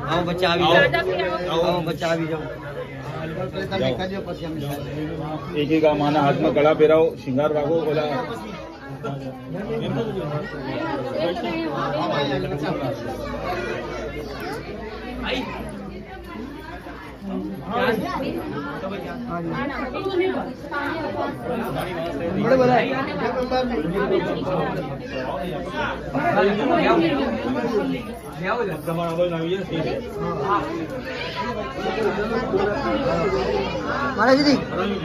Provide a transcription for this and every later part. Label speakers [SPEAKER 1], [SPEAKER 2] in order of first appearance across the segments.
[SPEAKER 1] आओ बच्चा આવી જાઓ आओ बच्चा આવી जाओ
[SPEAKER 2] एक एक माना हाथ में कड़ा પહેરાવો श्रृंगार वागो बोला
[SPEAKER 1] मारा दीदी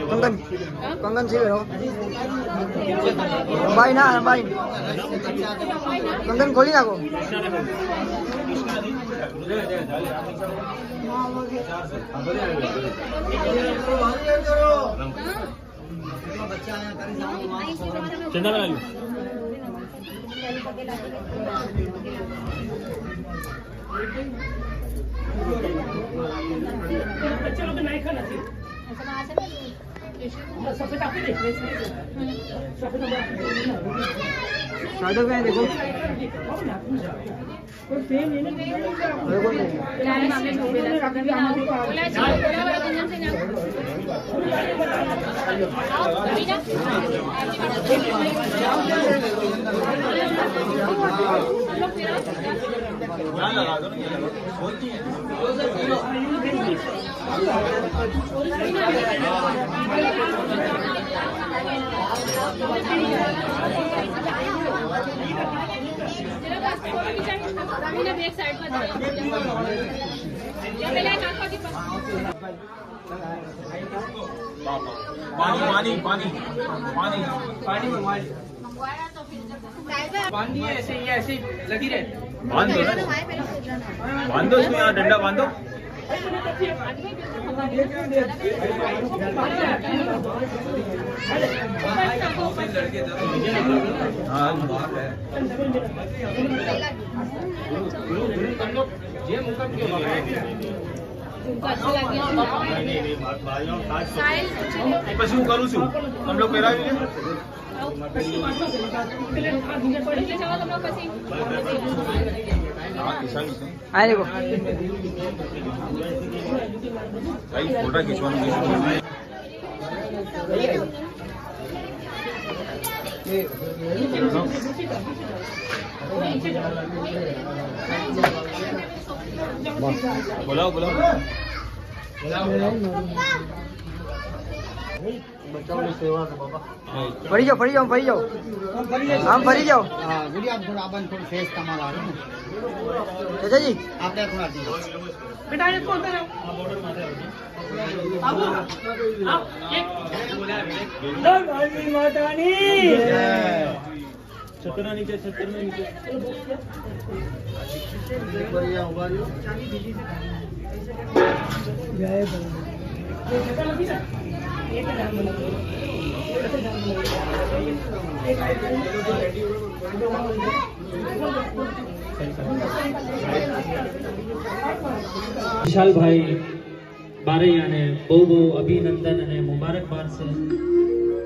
[SPEAKER 1] कंगन कंगन से करो भाई ना भाई कंगन खोली ना को
[SPEAKER 2] चंदा बना लो
[SPEAKER 3] बच्चे लोग नहीं खाना चाहिए सफेद आपको देखने सफेद
[SPEAKER 1] साइड में देखो
[SPEAKER 3] कोई सेम नहीं
[SPEAKER 4] एक साइड में
[SPEAKER 2] पानी पानी पानी पानी
[SPEAKER 1] पानी मंगवाई
[SPEAKER 3] बांधिए ऐसे ही ऐसे लगी रहे
[SPEAKER 2] बांध दो बांध दो इसमें यहाँ डंडा बांधो પછી હું કરું છું તમે લોકો પહેરાવી લે
[SPEAKER 1] आ देखो
[SPEAKER 2] ભાઈ ફોટા ખીચવાનું બોલાવો બોલાવો
[SPEAKER 1] बच्चों की सेवा है बाबा फरी जाओ हम फरी जाओ हां गुड़िया थोड़ा अपन थोड़ा फेस कमाल आ रहा है चाचा जी आप क्या थोड़ा दीजिए
[SPEAKER 3] बेटा ये कौन है बाबू आप एक मातानी छतर में नीचे
[SPEAKER 1] बढ़िया होगा जय
[SPEAKER 5] विशाल भाई बारैया ने बहु अभिनंदन અને મુબારકબાદ છે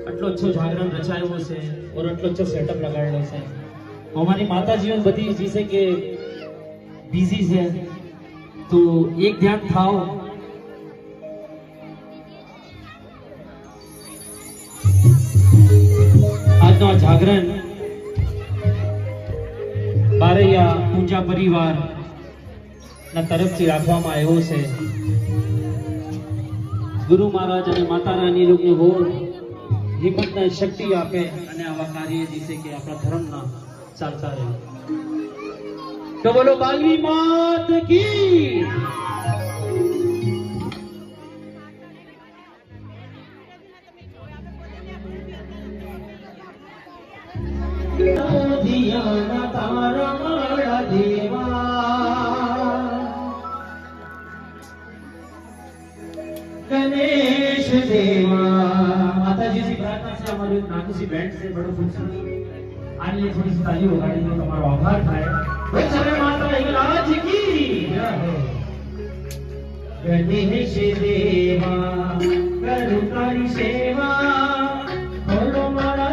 [SPEAKER 5] આટલો अच्छो જાગરણ રચાયો છે और આટલો अच्छो સેટઅપ લગાડેલો છે हमारी माता जीवन बधी जिसे के बिजी है तो एक ध्यान थाओ આજનો જાગરણ બારૈયા પૂંજા પરિવાર ના તરફથી રાખવામાં આવ્યો છે ગુરુ મહારાજ અને માતા રાની લોકોને બહુ હિંમત અને શક્તિ આપે અને આવા કાર્ય જીસે કે આપણા ધર્મના ચાલતા રહે તો બોલો બાલવી માત કી गणेश देवा माताजी की प्रार्थना से हमारी नानी सी बैंड से बड़ो खूबसूरत आने लिए थोड़ी सी ताली वगाड़ी तो हमारा आभार थाय भाई चले माता हिंगलाज की गणेश देवा करू तारी सेवा बोलो मारा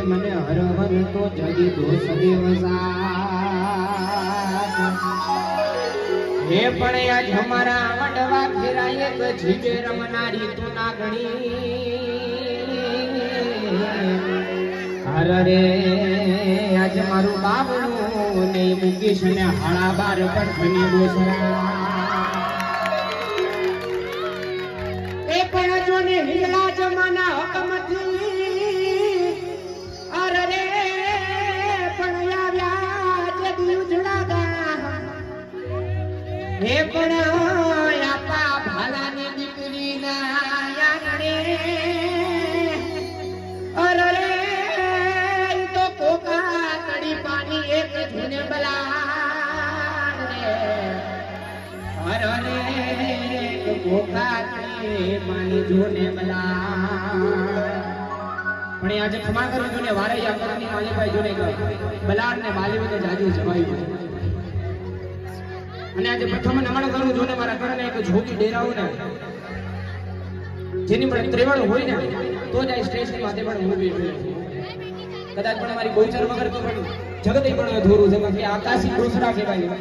[SPEAKER 5] મને હરવન તો જગી દોષ દેવસા હે પણ આજ હમારા વડવા ફેરાય તો જીવે રમનારી તું ના ગણી હર રે આજ મારું બાબનું ને મૂકીશ ને હાળા બાર પર ખની દોસરા એ પણ જોને હિંગલા જમાના હકમથી અર રે પણ આવ્યા જદી ઉજળાગા હે પણ આપા ભાલાની દીકરી ના યાગણે અર રે તો કોકા કડી પાણી એક ધૂને બલાડ રે અર રે કોકા માની જોને બલાડ પણ આજે ખમા કરું જોને વારે યા કરની માલીભાઈ જોને બલાડ ને માલીભાઈ ને જાજુ જવાયું અને આજે પ્રથમ નમણ કરું જોને મારા કરને એક જોગી ડેરાવું ને જેની પણ ત્રેવડ હોય ને તો જ આ સ્ટેશન માથે પણ ઊભી જોઈએ કદાચ પણ મારી ગોચર વગર તો પણ જગતે પણ અધૂરું છે કે આકાશી દોસરા કહેવાય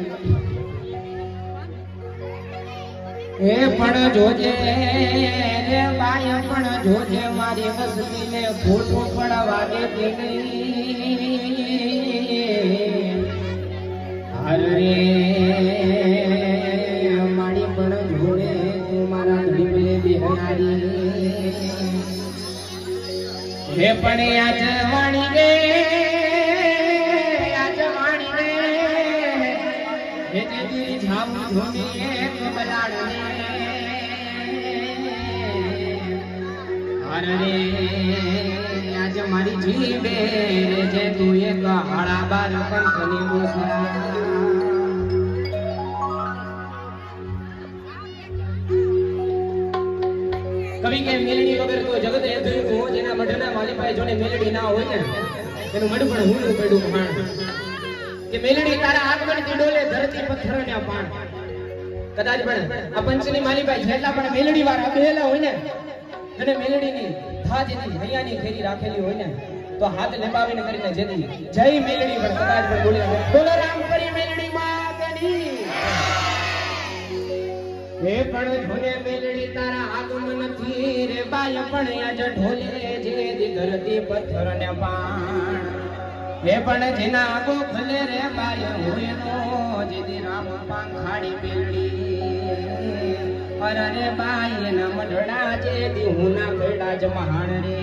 [SPEAKER 5] એ પણ જોજે રે બાય પણ જોજે મારી મસ્તીને ફોટો પડાવા દેતી નહીં હર રે મારી પણ જોડે તું મારા ગરીબને બિહારી હે પણ આજ વાણી રે હે દીદી જામ ધોને એક બલાડ હર રે આજ મારી જીવે જે તું એક હાળા બાર કંઠની બોસરા કવિ કે મેલડી વગર તો જગત અધૂરું હું જેના મઢના માલીભાઈ જોને મેલડી ના હોય ને એનું મઢ પણ હું પડ્યું ખાણ કે મેલડી તારા આગમનથી ડોલે ધરતી પથ્થર ને પાણ કદાચ પણ આ પંચની માલીભાઈ જેટલા પણ મેલડી વાર આવેલા હોય ને અને મેલડીની થાજની હૈયાની ફેરી રાખેલી હોય ને તો હાથ લેબાવીને કરીને જેથી જય મેલડી પણ કદાચ પણ બોલે બોલો રામ કરી મેલડી માતની હે પણ જોને મેલડી તારા આગમનથી રે બાય પણ આજ ઢોલે જે ધરતી પથ્થર ને પાણ હે પણ જેના ગોખલે રે બાય હોય નો જેદી રામ પાંખાડી મેલડી અર રે બાય ના મઢડા જેદી હું ના કડા જ મહાણ રે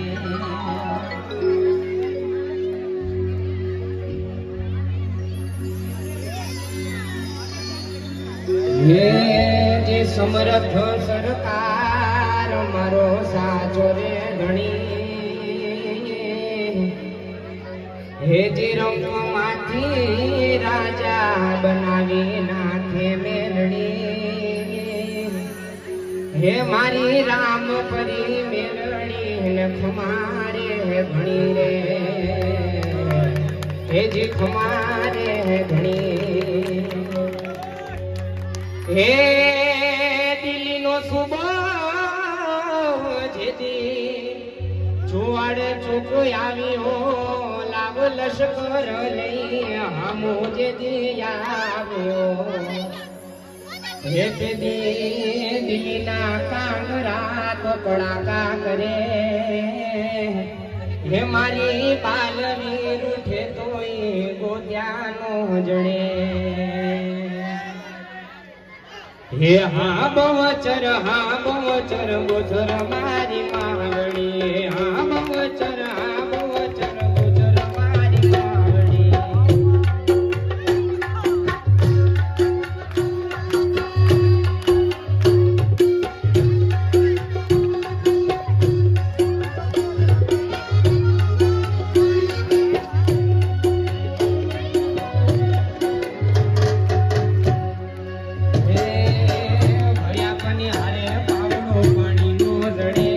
[SPEAKER 5] હે જે સમર્થ સરકાર મારો સાચો રે ઘણી હે જે રંગમાંથી રાજા બનાવી નાથે મેલડી હે મારી રામ પરી મેલડી ને ખમારે ઘણી રે હે જે ખમારે ઘણી હે દિલ્હીનો સુબો જેદી ચુવાડે ચોક આવ્યો લાવ લશ્કર લઈ હમો જેદી આવ્યો હે તેદી દિલ્હીના કાંગરા તો કડાકા કરે હે મારી પાલવી રૂઠે તોય ગોત્યાનો જણે હે હા બવચર બોચર મારી માવડી હા બવચર બોચર મારી માવડી હે ભયા પની હારે પાવડો પાણીનો જડે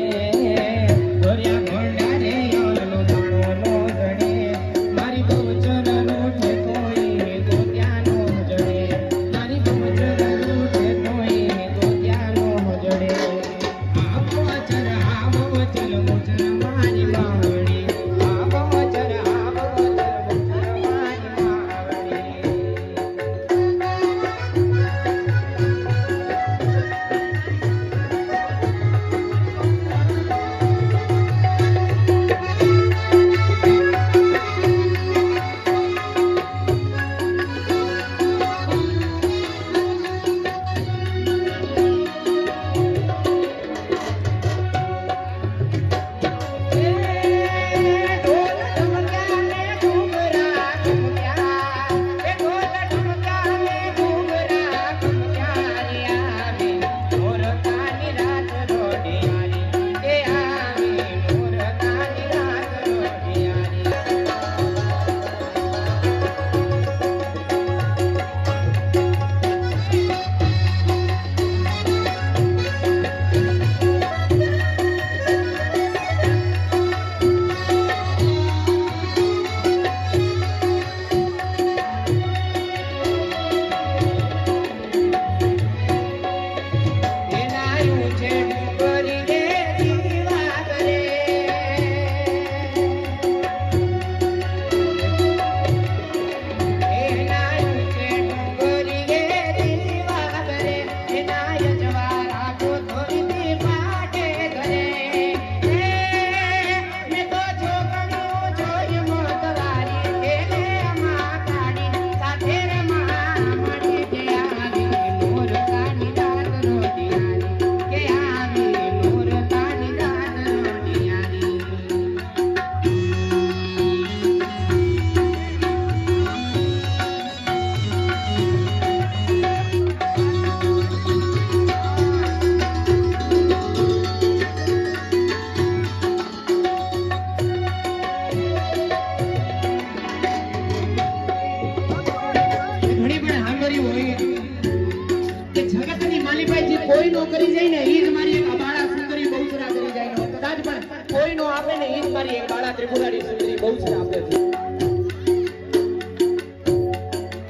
[SPEAKER 3] કોઈ નો કરી જાય ને ઈ જ મારી એક બાળા સુંદરી બહુચરા કરી જાય ને કદાચ પણ કોઈ નો આપે ને ઈ જ મારી એક બાળા ત્રિપુરારી સુંદરી બહુચરા આપે છે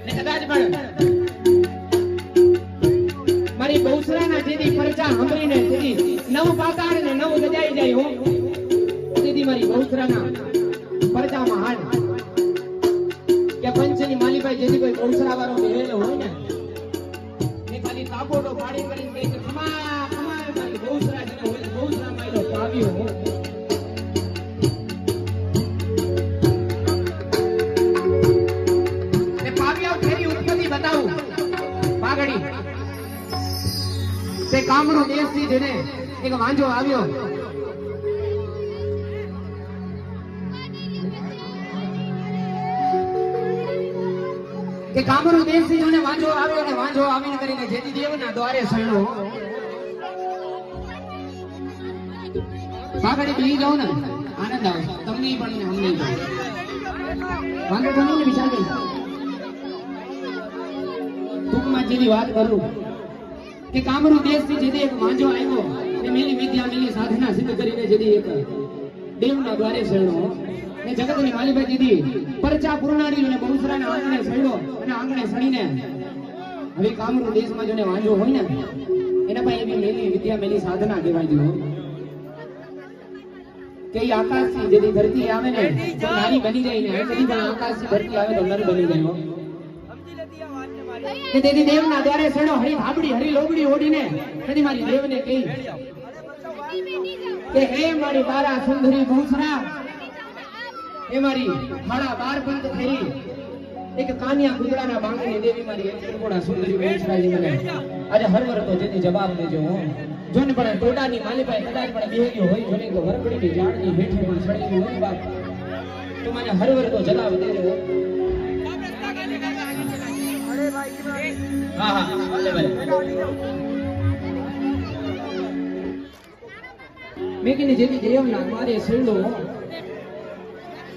[SPEAKER 3] ને કદાચ પણ મારી બહુચરાના જેથી પરચા સાંભળીને જેથી નવ પાતાળ ને નવ ગજાઈ જાય હો જેથી મારી બહુચરાના પરચામાં હાલ કે પંચની માલીભાઈ જેથી કોઈ બહુચરા વાળો બેહેલો હોય ને ખાલી કાપોડો પાડી કરીને કે ખમા ખમા મારી બહુચરા જેને હોય બહુચરા માયલો પાવ્યો હો ને પાવ્યા ફેરી ઉત્પત્તિ બતાવું પાઘડી તે કામનો દેશથી જેને એક વાંજો આવ્યો કે કામનો દેશથી જેને વાંજો આવ્યો ને વાંજો આવીને કરીને જેથી દેવના દ્વારે સળ્યો પાઘડી બી જાવ ને આનંદ આવે તમને પણ ને અમને પણ વાંધો તો નહીં ને વિચાર કરી ટૂંકમાં જેની વાત કરું કે કામરૂ દેશથી જેથી એક વાંજો આવ્યો ને મેલી વિદ્યા મેલી સાધના સિદ્ધ કરીને જેથી એક દેવના દ્વારે સળ્યો ને જગતની માલીભાઈ દીદી પરચા પૂર્ણાડી અને બહુચરાના આંગણે સળ્યો અને આંગણે સળીને હવે કામરૂ દેશમાં જોને વાંજો હોય ને એના પાસે એવી મેલી વિદ્યા મેલી સાધના કહેવાય દીધો કે ઈ આકાશથી જેથી ધરતી આવે ને તો નારી બની જાય ને કદી પણ આકાશથી ધરતી આવે તો નર બની જાય કે તેથી દેવના દ્વારે સળ્યો હરી ભાબડી હરી લોબડી ઓડીને કદી મારી દેવને કહી કે હે મારી બારા સુંદરી બહુચરા એ મારી માળા 12 પંથ ફેરી એક કાનિયા ગુદડાના બાંગણી દેવી મારી એક ત્રિપુરા સુંદરી બહુચરાજી મને આજે હર વર તો જેથી જવાબ દેજો હું જોને પણ ટોડાની માલીભાઈ કદાચ પણ બેહ્યો હોય જોને કે વરકડીની ઝાડની હેઠે પણ સડી ગયું હોય બાપ તો મને હર વર તો જવાબ દેજો હા હા ભલે ભલે મેકીને જેથી દેવના દ્વારે સળ્યો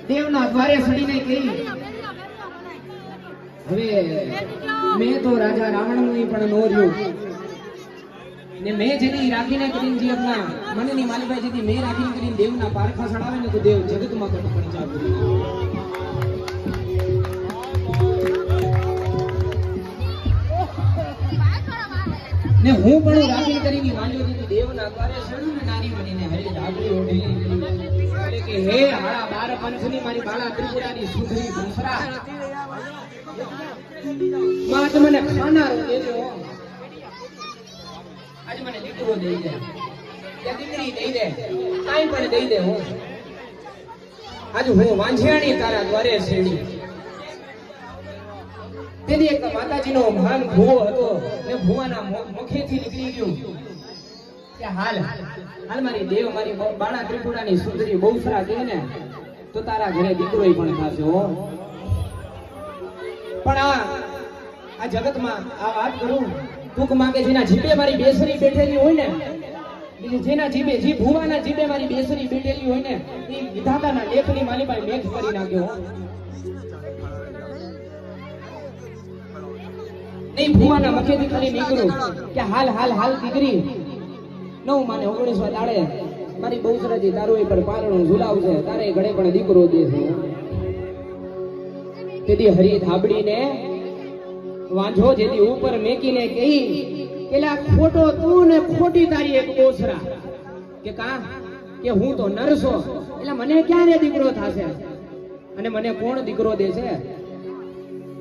[SPEAKER 3] દેવના દ્વારે સડીને કહી હવે મેં તો રાજા રાવણનું પણ નો રહ્યું ને મેં જેની રાખીને કરીને જે આપના મનની માલીભાઈ જેથી મેં રાખીને કરીને દેવના પારખા સડાવે ને તો દેવ જગતમાં કટ પણ ચાલુ ને હું પણ રાખીને કરીને વાંજો જેથી દેવના દ્વારે સડું ને નારી બનીને હરી ડાબડી ઓઢી એટલે કે હે હાડા 12 પંથની મારી બાળા ત્રિપુરાની સુંદરી બહુચરા માં તમને ખાનારો દેજો આજ મને દીકરો દઈ દે કે દીકરી દઈ દે કાઈ પણ દઈ દે હો આજ હું વાંઝિયાણી તારા દ્વારે સેડી તેની એક માતાજીનો મહાન ભૂવો હતો ને ભૂવાના મુખેથી નીકળી ગયું કે હાલ મારી દેવ મારી બાળા ત્રિપુરાની સુંદરી બહુચરા કહે ને તો તારા ઘરે દીકરોય પણ થશે હો પણ આ જગતમાં આ વાત કરું ટૂંકમાં કે જેના જીભે મારી બેસરી બેઠેલી હોય ને જેના જીભે જી ભૂવાના જીભે મારી બેસરી બેઠેલી હોય ને એ વિધાતાના લેખની માલીભાઈ મેઘ કરી નાખ્યો નહીં ભૂવાના મુખેથી ખાલી નીકળ્યું કે હાલ દીકરી 9 માને 19 દાડે મારી બહુચરાજી તારું પર પારણું ઝુલાવશે તારે ઘરે પણ દીકરો દેશે તેથી હરી ધાબડીને વાંઝો જેથી ઉપર મેકીને કહી કેલા ખોટો તું ને ખોટી તારી એક બહુચરા કે કા કે હું તો નરસો એટલે મને ક્યારે દીકરો થશે અને મને કોણ દીકરો દેશે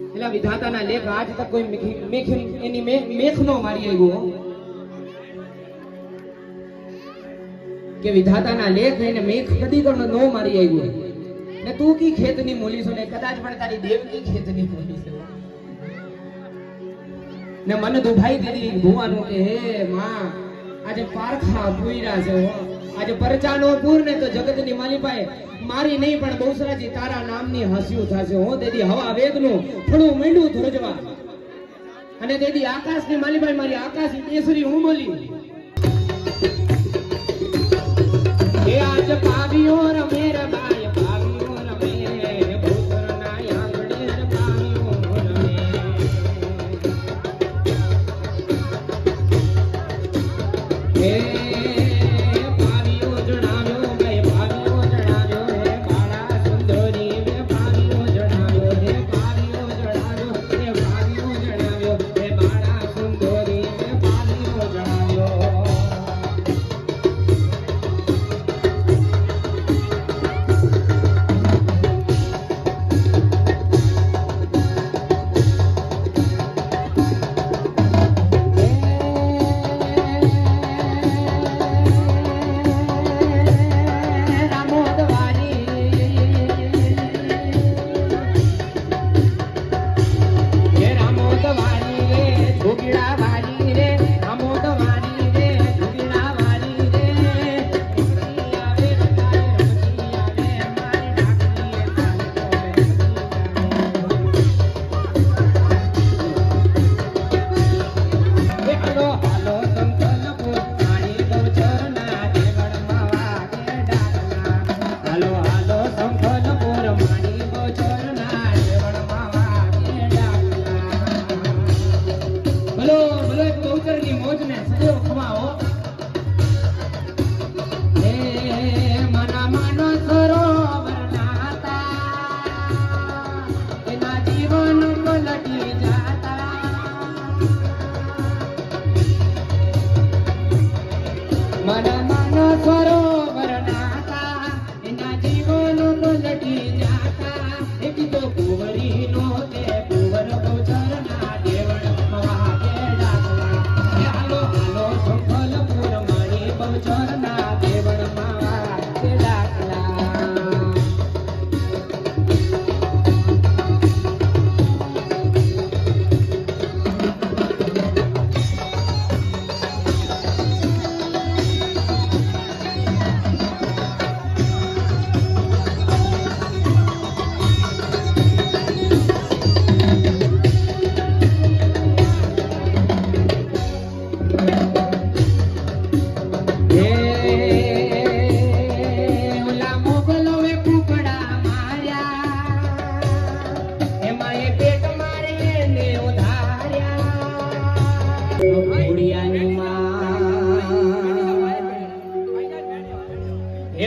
[SPEAKER 3] એટલે વિધાતાના લેખ આજ તક કોઈ મેખ નો મારી આવ્યો કે વિધાતાના લેખ એને મેખ કદી તો નો મારી આવ્યો ને તું કી ખેતની મોલી છો ને કદાચ પણ તારી દેવ કી ખેતની મોલી છે ને મન દુભાઈ દીધી ભુવાનું કે હે માં આજે પારખા પૂર્યા છે આજે પરચાનો પૂર ને તો જગતની માલીભાઈ મારી નહીં પણ બહુચરાજી તારા નામની હસ્યું થશે હો તેથી હવા વેગનું થોડું મીંડું ધ્રુજવા અને તેથી આકાશની માલીભાઈ મારી આકાશી કેસરી હું બોલી એ આજ પાવ્યો રમે રબાય પાવ્યો રમે બહુચરના આંગણે પાવ્યો રમે છૂટી જાતા એક તો કુંવરી નો તે કુંવર બહુચરના દેવળમાં વાગે ડાકલા હાલો હાલો સંભલપુર મારી બહુચરના દેવળમાં વાગે ડાકલા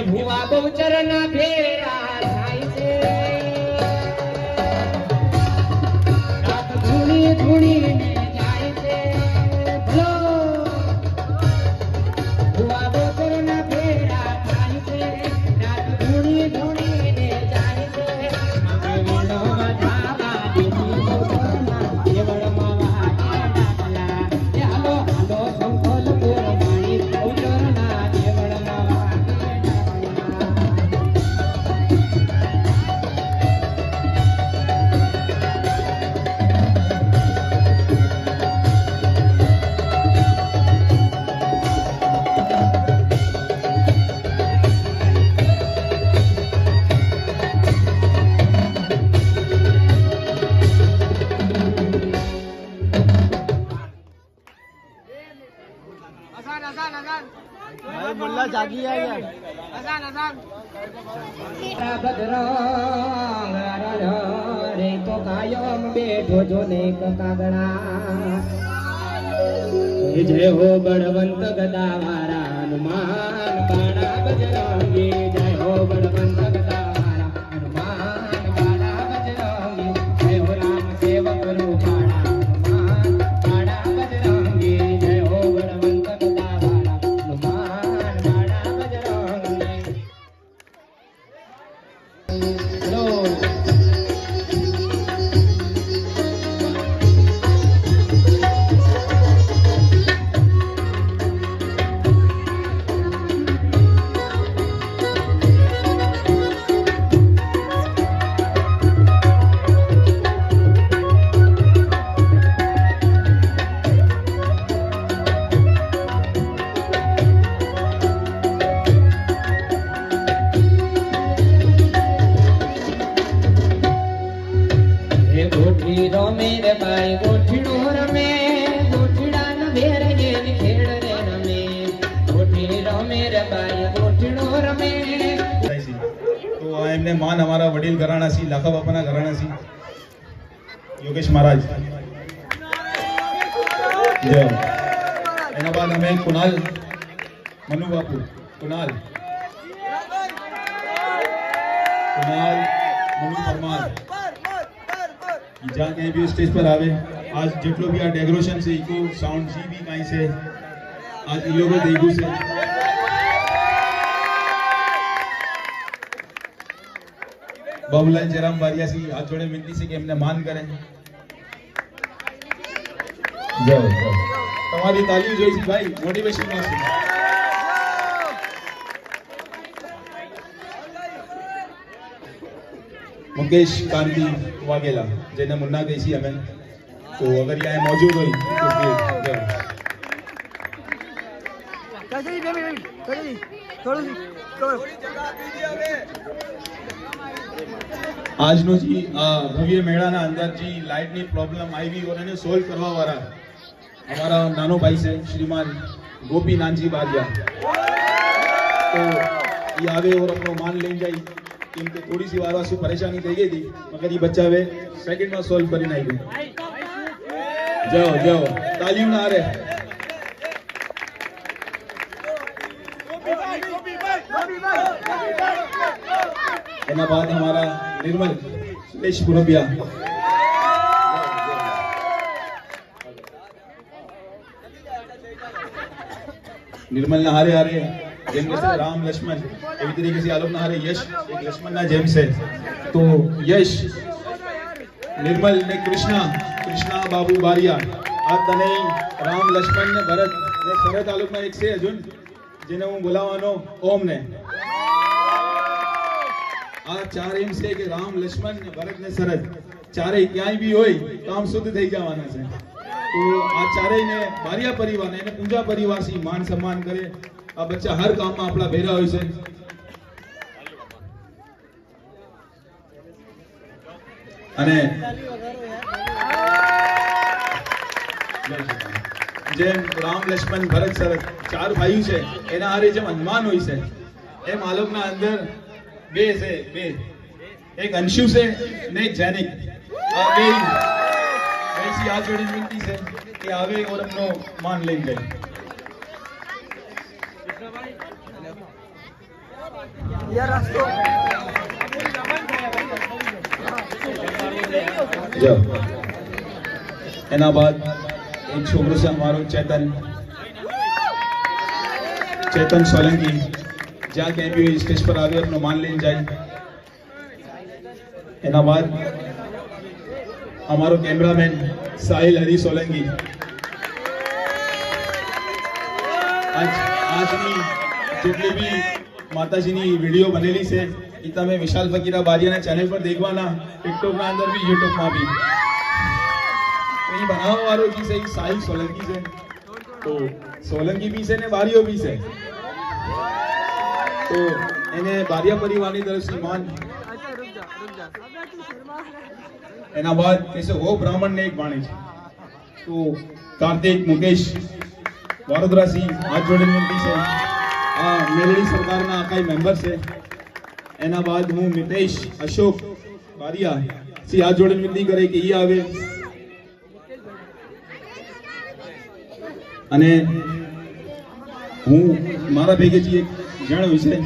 [SPEAKER 3] ભુવા બહુચરના ફેરા થાય છે રાત ધૂણી ધૂણીને જાય છે ભલો ભુવા બહુચરના ફેરા થાય છે રાત ધૂણી ધૂણીને જાય છે વેણો વધાવા દીધી બહુચરના દેવળમાં વાગે ડાકલા હાલો હાલો સંભલપુર મારી બહુચરના દેવળમાં
[SPEAKER 1] भाई मुल्ला जागी है यार
[SPEAKER 3] રે તો કાયમ બેઠો જો ને કાગડા જય હો બળવંત ગદા વારા હનુમાન બાળા બજરંગી જય હો બળવંત ગદા વારા હનુમાન બાળા બજરંગી જય હો રામ સેવક રૂપાળા હનુમાન બાળા બજરંગી જય હો બળવંત ગદા વારા હનુમાન બાળા બજરંગી લો રમે રે બાઈ ગોઠડો રમે ગોઠડા ન ભેર જેની ખેડ રે રમે ગોઠી રમે રે બાઈ ગોઠડો રમે
[SPEAKER 2] તો આ એમને માન અમારા વડીલ ઘરાણા સી લાખા બાપાના ઘરાણા સી યોગેશ મહારાજ જય એના બાદ અમે કુણાલ મનુ બાપુ કુણાલ મનુ પરમાર जहाँ कहीं भी स्टेज पर आवे आज जितलो भी आ डेकोरेशन से इको साउंड जी भी कहीं से आज इन लोगों देखू से बाबूलाल जयराम बारिया सी हाथ जोड़े विनती से कि हमने मान करें जय तुम्हारी ताली जो भाई मोटिवेशन में मुकेश कांति वाघेला जेने मुन्ना कैसी हमें तो अगर यहाँ मौजूद हुई तो फिर आज नो जी भव्य मेला ना अंदर जी लाइट नी प्रॉब्लम आई हुई और इन्हें सोल्व करवा वाला हमारा नानो भाई से श्रीमान गोपी नानजी बारिया तो ये आगे और अपनो मान ले जाए इनके थोड़ी सी वार परेशानी थी गई थी मगर ये बच्चा वे सेकंड में सॉल्व कर नहीं गए जाओ जाओ तालियों ना आ रहे एना बाद हमारा निर्मल सुरेश पुरबिया निर्मल ना हारे हारे जिनके से राम लक्ष्मण एवं तरीके से आलोक ना हारे यश એક લક્ષ્મણના જેમ છે. તો યશ, નિર્મલ ને કૃષ્ણા બાબુ બારિયા, આ તને રામ, લક્ષ્મણ ને ભરત ને સરહદ તાલુકમાં એક છે અર્જુન જેને હું બોલાવવાનો ઓમ ને. આ ચાર એમ છે કે રામ, લક્ષ્મણ ને ભરત ને સરહદ ચારે ક્યાંય બી હોય કામ શુદ્ધ થઈ જવાના છે. તો આ ચારેયને બારિયા પરિવારને એને પૂજા પરિવાર થી માન સન્માન કરે. આ બચ્ચા હર કામમાં આપણા ભેરા હોય છે. અને જેમ રામ, લક્ષ્મણ, ભરત, શરદ ચાર ભાઈઓ છે એના હારે જેમ હનુમાન હોય છે એમ આ લોકના અંદર બે છે, એક અંશુ છે ને એક જૈનિક. આ બે ऐसी हाथ जोड़ी विनती है कि आवे और अपनो मान ले जाए. जब एना बाद एक छोकरो से हमारो चेतन सोलंकी जहाँ कहीं भी स्टेज पर आवे अपनो मान ले जाए. एना बाद हमारो कैमरामैन साहिल हरी सोलंकी આજની જેટલી બી માતાજીની વિડીયો બનેલી છે એ તમે વિશાલ ફકીરા બારિયાના ચેનલ પર દેખવાના, ટિકટોકના અંદર બી યુટ્યુબમાં બી. એ બનાવવા વાળો જે છે એ સાહિલ સોલંકી છે. તો સોલંકી બી છે ને બારીઓ બી છે. તો એને બારિયા પરિવારની તરફથી માન. એના બાદ कैसे वो ब्राह्मण ने एक वाणी છે. તો કાર્તિક, મુકેશ વડોદરા થી હાથ જોડીને વિનંતી છે. આ મેલડી સરકારના આકાઈ મેમ્બર છે. એના બાદ હું મિતેશ અશોક બારિયા થી હાથ જોડીને વિનંતી કરે કે એ આવે. અને હું મારા ભેગેથી એક જણ હોય છે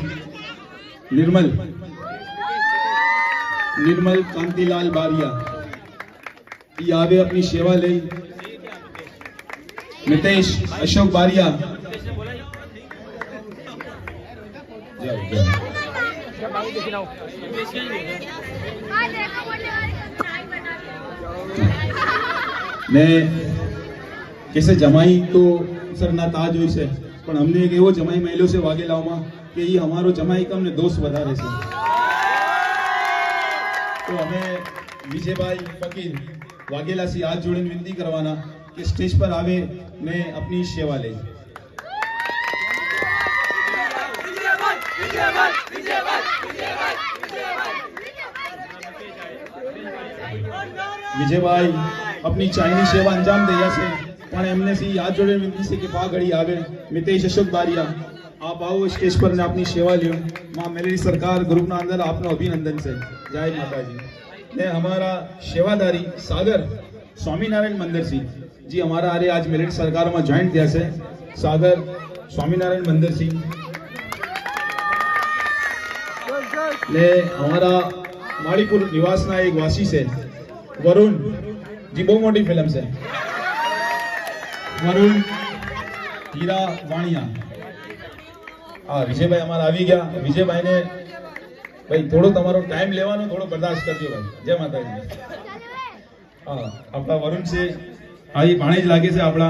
[SPEAKER 2] निर्मल कांतिलाल बारिया, ये आवे अपनी सेवा ले. मितेश अशोक बारिया, ने कैसे जमाई तो सर ना ताज हुई से, पण हमने एक एवो जमाई महिलो से वागेलाओ में कि ये हमारो जमाई कम ने दोस्त વધારે છે. तो हमें विजयभाई फकीर वाघेला से हाथ जोड़ने विनती करवाना कि स्टेज पर आवे ने अपनी सेवा ले. विजयभाई अपनी चाइनी सेवा अंजाम दिया से पण एमने से हाथ जोड़ने विनती से कि पा घड़ी आवे. मितेश अशोक बारिया, आप आओ स्टेज पर ने अपनी सेवा लियो. मां मेलडी सरकार ग्रुप ना अंदर आपनो अभिनंदन से. जय माता जी. ने हमारा सेवादारी सागर स्वामीनारायण मंदिर सी जी हमारा अरे आज मेलडी सरकार में ज्वाइन किया से. सागर स्वामीनारायण मंदिर सी ने हमारा माड़ीपुर निवास ना एक वासी से वरुण जी, बहुत मोटी फिल्म से वरुण हीरा वाणिया. हाँ, विजय भाई हमारा आ गया. विजय भाई ने भाई थोड़ो तमारो टाइम लेवानो, थोड़ो बर्दाश्त करजो भाई. जय माताजी. हाँ, आपला वरुण से आई भाणेज लागे से आपला.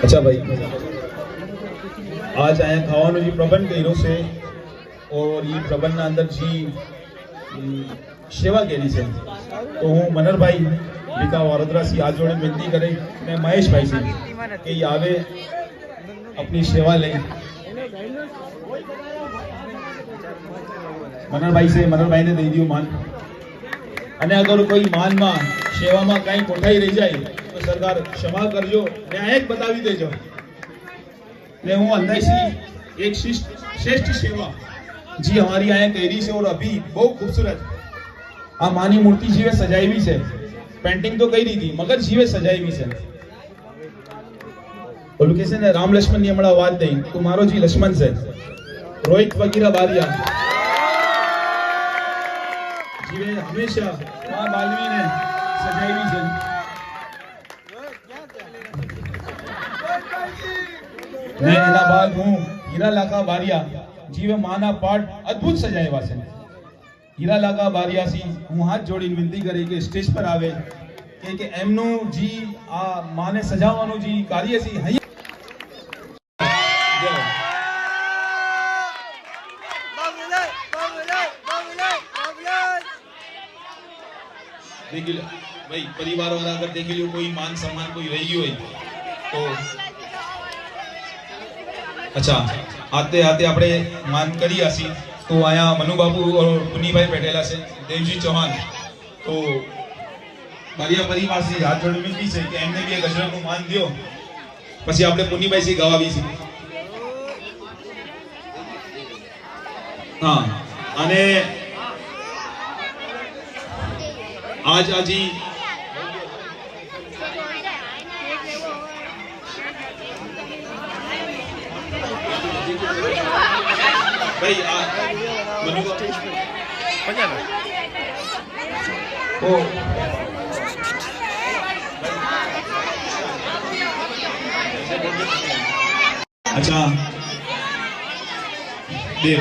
[SPEAKER 2] अच्छा भाई, आज आया खावानो जी प्रबंध कर्यो से और ये प्रबंध ना अंदर जी सेवा केली છે. तो હું મનરભાઈ વિકા વડોદરા થી હાથ જોડીને વિનંતી કરે ને મહેશભાઈ થી કે એ આવે अपनी सेवा ले. मनरभाई से मनरभाई ने दई दियो मान. અને અગર કોઈ માનમાં સેવામાં કઈ કોઠાઈ રહી જાય તો સરકાર ક્ષમા કરજો ને આ એક બતાવી દેજો. ને હું અંદાજી એક શ્રેષ્ઠ સેવા जी हमारी आया कैरी से और अभी बहुत खूबसूरत आ मानी मूर्ति जीवे सजाई भी से. पेंटिंग तो कई रही थी मगर जीवे सजाई भी से. बोलो कैसे ने राम लक्ष्मण ने हमारा आवाज दी तुम्हारो जी लक्ष्मण से रोहित वगैरह बारिया जी જીવે હંમેશા આ બાલવીને સજાવી છે ને એના બાદ હું હીરા લાકા બારિયા જીવે માના પાઠ અદ્ભુત સજાવ્યા છે હીરા લાકા બારિયાસી હું હાથ જોડીને વિનંતી કરી કે સ્ટેજ પર આવે કે એમનું જી આ માને સજાવવાનું જી કાર્ય છે देखिए भाई परिवार वाला अगर देख लियो कोई मान सम्मान कोई रही हो तो अच्छा आते आते આપણે मान કરી આસી તો આયા મનુ બાબુ और પુની ભાઈ બેઠેલા છે દેવજી ચૌહાણ તો મારી પરિવાર થી હાથ જોડી વિનંતી છે કે એમને બી ગજરાનું માન દયો પછી આપણે પુની ભાઈ થી ગવાવી છે હા અને आज आजी भाई मनु ओ अच्छा दे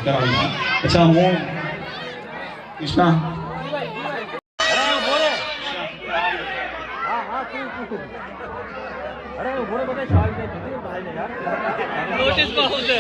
[SPEAKER 2] करावी अच्छा हूँ कृष्णा
[SPEAKER 4] नोटिस बहुत है।